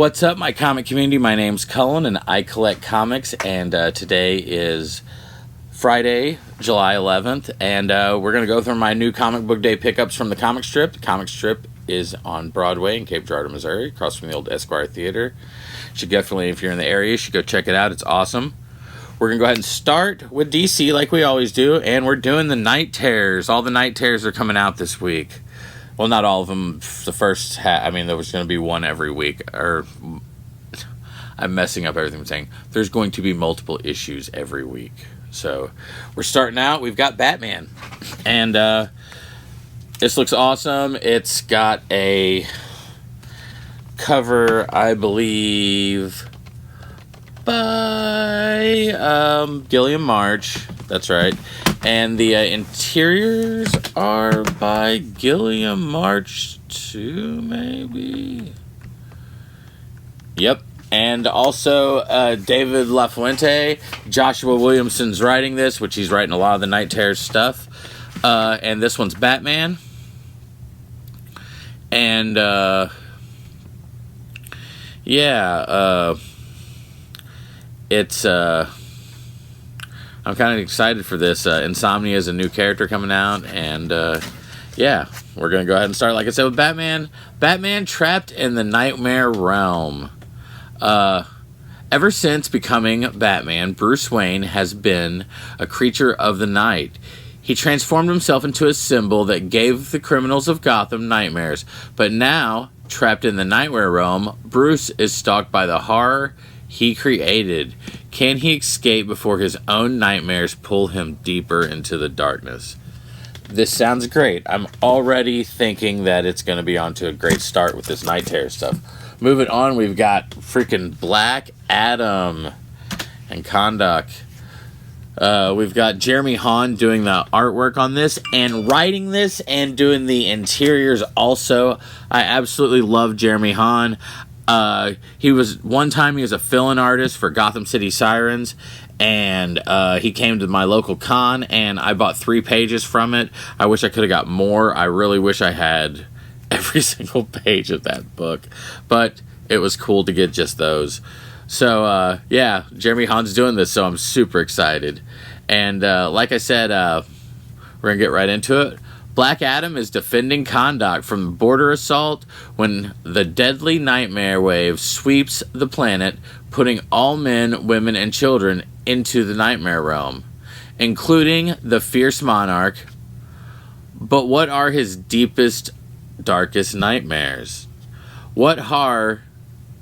What's up, my comic community? My name's Cullen, and I collect comics, and today is Friday, July 11th, and we're going to go through my new comic book day pickups from the Comix Strip. The Comix Strip is on Broadway in Cape Girardeau, Missouri, across from the old Esquire Theater. You should definitely, if you're in the area, you should go check it out. It's awesome. We're going to go ahead and start with DC like we always do, and we're doing the Night Terrors. All the Night Terrors are coming out this week. Well, not all of them. The first there was going to be one every week. I'm messing up everything I'm saying. There's going to be multiple issues every week. So, we're starting out. We've got Batman. And this looks awesome. It's got a cover, I believe, by Gilliam March. That's right. And the interiors are by Gilliam March too, maybe? Yep. And also David LaFuente. Joshua Williamson's writing this, which he's writing a lot of the Night Terror stuff. And this one's Batman. And, it's... I'm kind of excited for this. Insomnia is a new character coming out, and we're going to go ahead and start, like I said, with Batman. Batman trapped in the nightmare realm. Ever since becoming Batman, Bruce Wayne has been a creature of the night. He transformed himself into a symbol that gave the criminals of Gotham nightmares. But now, trapped in the nightmare realm, Bruce is stalked by the horror he created. Can he escape before his own nightmares pull him deeper into the darkness? This sounds great. I'm already thinking that it's going to be on to a great start with this Night Terror stuff. Moving on, we've got freaking Black Adam and Kondak. We've got Jeremy Hahn doing the artwork on this and writing this and doing the interiors also. I absolutely love Jeremy Hahn. He was a fill-in artist for Gotham City Sirens, and he came to my local con, and I bought 3 pages from it. I wish I could have got more. I really wish I had every single page of that book, but it was cool to get just those. So, Jeremy Hahn's doing this, so I'm super excited. And like I said, we're going to get right into it. Black Adam is defending Kondak from the border assault when the deadly nightmare wave sweeps the planet, putting all men, women, and children into the nightmare realm, including the fierce monarch. But what are his deepest, darkest nightmares? What horror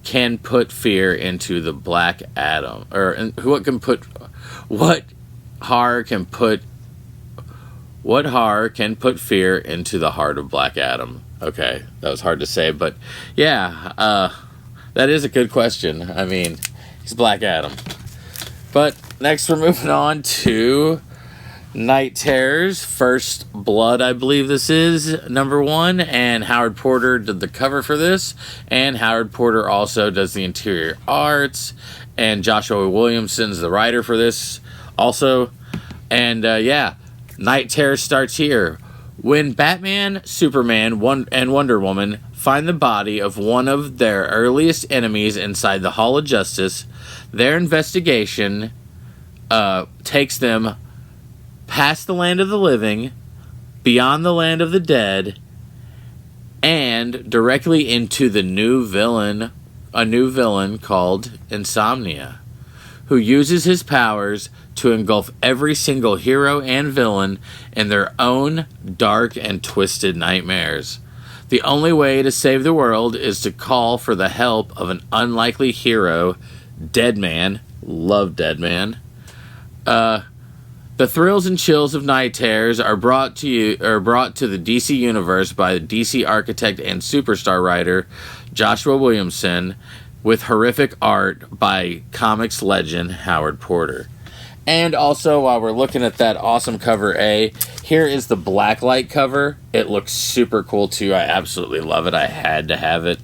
can put fear into the Black Adam? What horror can put fear into the heart of Black Adam? Okay, that was hard to say, but that is a good question. I mean, he's Black Adam. But next we're moving on to Night Terrors. First Blood, I believe this is, #1, and Howard Porter did the cover for this, and Howard Porter also does the interior arts, and Joshua Williamson's the writer for this also, and Night Terror starts here. When Batman, Superman, and Wonder Woman find the body of one of their earliest enemies inside the Hall of Justice, their investigation takes them past the land of the living, beyond the land of the dead, and directly into a new villain called Insomnia, who uses his powers to engulf every single hero and villain in their own dark and twisted nightmares. The only way to save the world is to call for the help of an unlikely hero, Deadman. Love Deadman. The thrills and chills of Night Terrors are brought to the DC universe by the DC architect and superstar writer Joshua Williamson, with horrific art by comics legend Howard Porter. And also, while we're looking at that awesome cover A, here is the blacklight cover. It looks super cool too. I absolutely love it. I had to have it.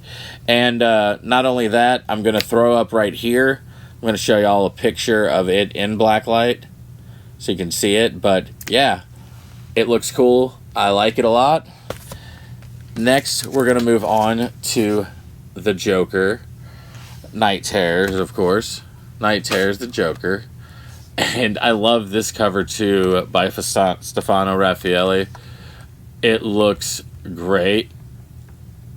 And not only that, I'm going to throw up right here. I'm going to show you all a picture of it in blacklight so you can see it. But yeah, it looks cool. I like it a lot. Next, we're going to move on to the Joker. Night Terrors, of course. Night Terrors, the Joker. And I love this cover, too, by Stefano Raffaele. It looks great.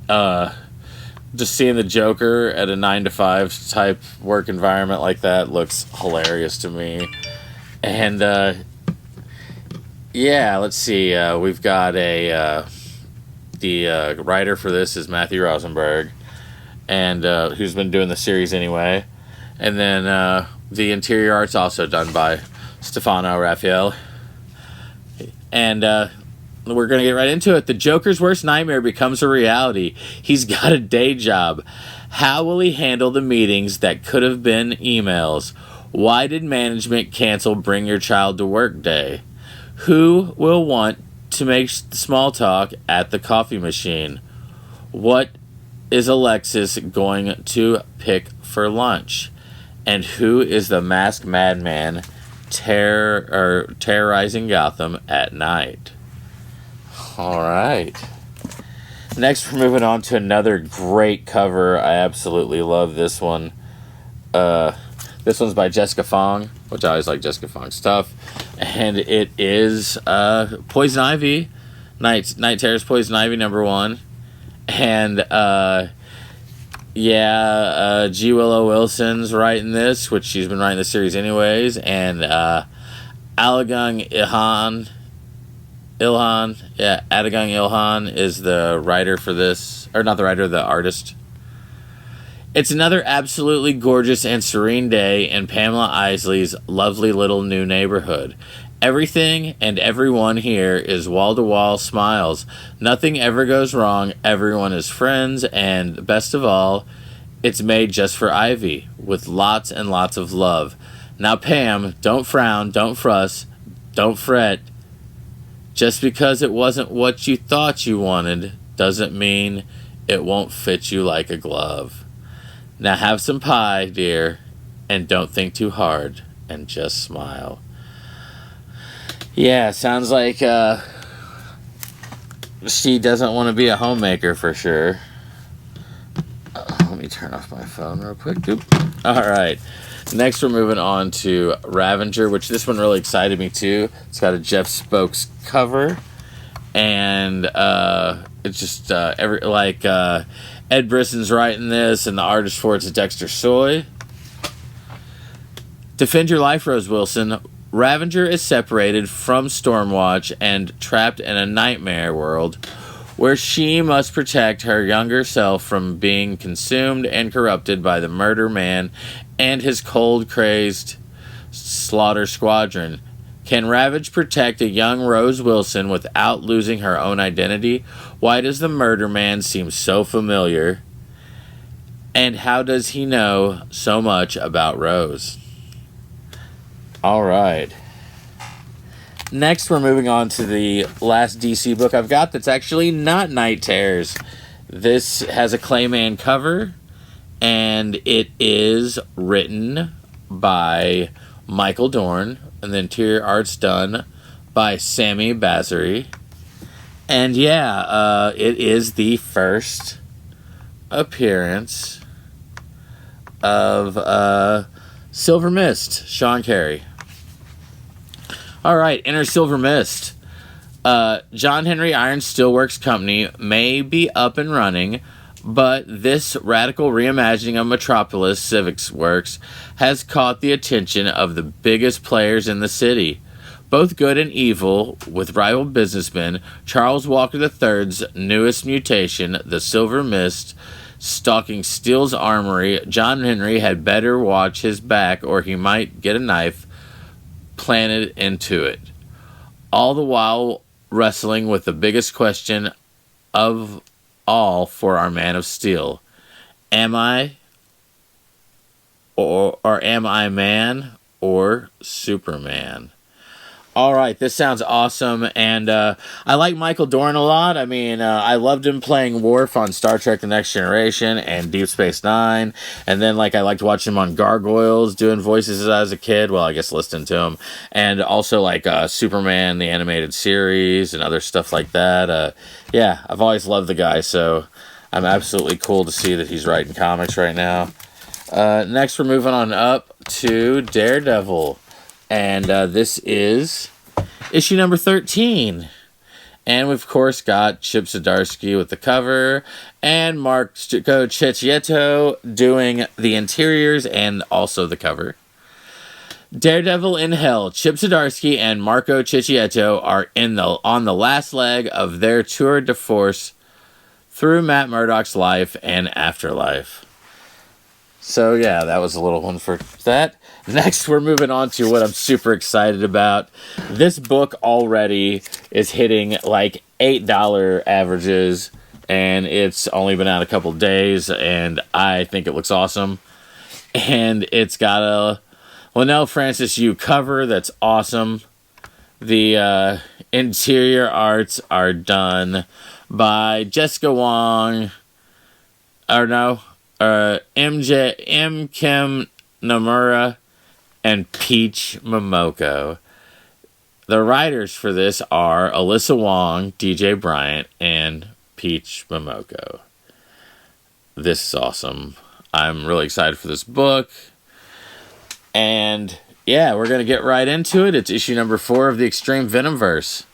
Just seeing the Joker at a 9-to-5 type work environment like that looks hilarious to me. And, yeah, let's see. We've got the writer for this is Matthew Rosenberg, and who's been doing the series anyway. And then the interior art's also done by Stefano Raffaele. And we're going to get right into it. The Joker's worst nightmare becomes a reality. He's got a day job. How will he handle the meetings that could have been emails? Why did management cancel Bring Your Child to Work Day? Who will want to make small talk at the coffee machine? What is Alexis going to pick for lunch? And who is the masked madman terrorizing Gotham at night? All right. Next, we're moving on to another great cover. I absolutely love this one. This one's by Jessica Fong, which I always like Jessica Fong stuff. And it is Poison Ivy, Night Terror's Poison Ivy #1. And G. Willow Wilson's writing this, which she's been writing the series anyways. And Adagung Ilhan is the writer for this, or not the writer, the artist. It's another absolutely gorgeous and serene day in Pamela Isley's lovely little new neighborhood. Everything and everyone here is wall-to-wall smiles. Nothing ever goes wrong. Everyone is friends, and best of all, it's made just for Ivy, with lots and lots of love. Now, Pam, don't frown, don't fuss, don't fret. Just because it wasn't what you thought you wanted doesn't mean it won't fit you like a glove. Now have some pie, dear, and don't think too hard, and just smile. Yeah, sounds like she doesn't want to be a homemaker for sure. Let me turn off my phone real quick. All right. Next, we're moving on to Ravager, which this one really excited me too. It's got a Jeff Spokes cover, and it's just Ed Brisson's writing this, and the artist for it's Dexter Soy. Defend your life, Rose Wilson. Ravager is separated from Stormwatch and trapped in a nightmare world where she must protect her younger self from being consumed and corrupted by the murder man and his cold, crazed slaughter squadron. Can Ravage protect a young Rose Wilson without losing her own identity? Why does the murder man seem so familiar? And how does he know so much about Rose? All right. Next, we're moving on to the last DC book I've got that's actually not Night Terrors. This has a Clayman cover, and it is written by Michael Dorn, and the interior art's done by Sammy Basri. And yeah, it is the first appearance of Silver Mist, Sean Carey. All right, enter Silver Mist. John Henry Iron Steelworks Company may be up and running, but this radical reimagining of Metropolis Civics Works has caught the attention of the biggest players in the city. Both good and evil, with rival businessmen, Charles Walker III's newest mutation, the Silver Mist, stalking Steele's armory. John Henry had better watch his back or he might get a knife planted into it. All the while wrestling with the biggest question of all for our Man of Steel. Am I man or Superman? All right, this sounds awesome, and I like Michael Dorn a lot. I mean, I loved him playing Worf on Star Trek The Next Generation and Deep Space Nine, and then, I liked watching him on Gargoyles, doing voices as a kid, well, I guess listening to him, and also, Superman, the animated series, and other stuff like that. Yeah, I've always loved the guy, so I'm absolutely cool to see that he's writing comics right now. Next, we're moving on up to Daredevil. And this is issue number 13. And we've, of course, got Chip Zdarsky with the cover and Marco Cecchietto doing the interiors and also the cover. Daredevil in Hell. Chip Zdarsky and Marco Cecchietto are on the last leg of their tour de force through Matt Murdock's life and afterlife. So yeah, that was a little one for that. Next, we're moving on to what I'm super excited about. This book already is hitting like $8 averages, and it's only been out a couple days, and I think it looks awesome. And it's got a Linnell Francis Yu cover that's awesome. The interior arts are done by Jessica Wong, M. Kim Nomura, and Peach Momoko. The writers for this are Alyssa Wong, DJ Bryant, and Peach Momoko. This is awesome. I'm really excited for this book. And yeah, we're going to get right into it. It's issue number 4 of the Extreme Venomverse.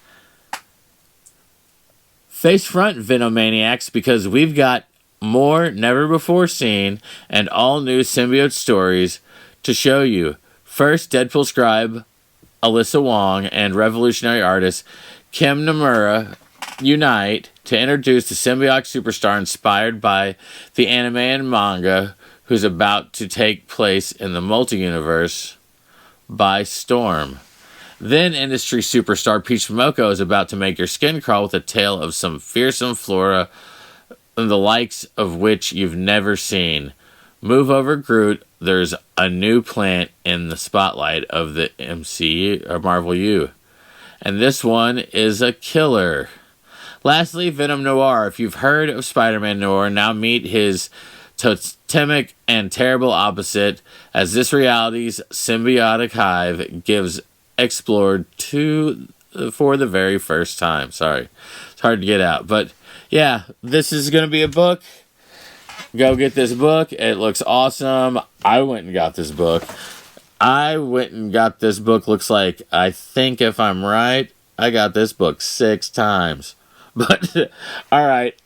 Face front, Venomaniacs, because we've got more never before seen and all new symbiote stories to show you. First, Deadpool scribe Alyssa Wong and revolutionary artist Kim Nomura unite to introduce the symbiotic superstar inspired by the anime and manga who's about to take place in the multi-universe by storm. Then industry superstar Peach Momoko is about to make your skin crawl with a tale of some fearsome flora, the likes of which you've never seen. Move over, Groot. There's a new plant in the spotlight of the MCU or Marvel U. And this one is a killer. Lastly, Venom Noir. If you've heard of Spider-Man Noir, now meet his totemic and terrible opposite as this reality's symbiotic hive gives explored for the very first time. Sorry, it's hard to get out. But yeah, this is going to be a book. Go get this book. It looks awesome. I went and got this book. Looks like, I think if I'm right, I got this book 6 times. But, alright.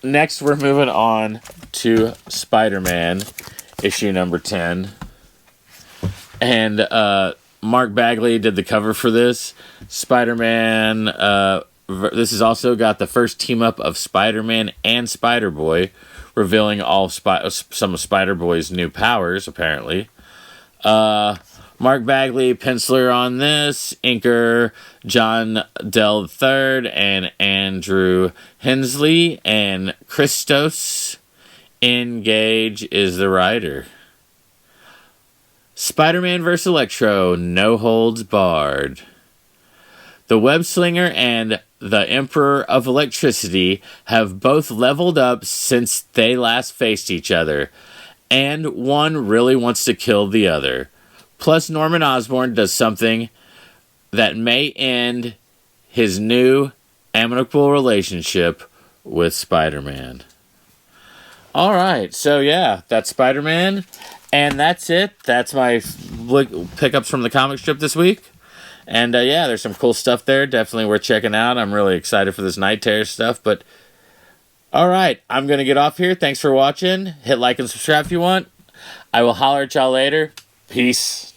Next, we're moving on to Spider-Man, issue number 10. And, Mark Bagley did the cover for this. Spider-Man, this has also got the first team-up of Spider-Man and Spider-Boy, revealing some of Spider-Boy's new powers, apparently. Mark Bagley, penciler on this. Inker, John Dell III, and Andrew Hensley. And Christos Engage is the writer. Spider-Man vs. Electro, no holds barred. The Web-Slinger and the Emperor of Electricity have both leveled up since they last faced each other, and one really wants to kill the other. Plus, Norman Osborn does something that may end his new amicable relationship with Spider-Man. Alright, so yeah, that's Spider-Man, and that's it. That's my pickups from the comic strip this week. And yeah, there's some cool stuff there. Definitely worth checking out. I'm really excited for this Night Terror stuff. But alright, I'm going to get off here. Thanks for watching. Hit like and subscribe if you want. I will holler at y'all later. Peace.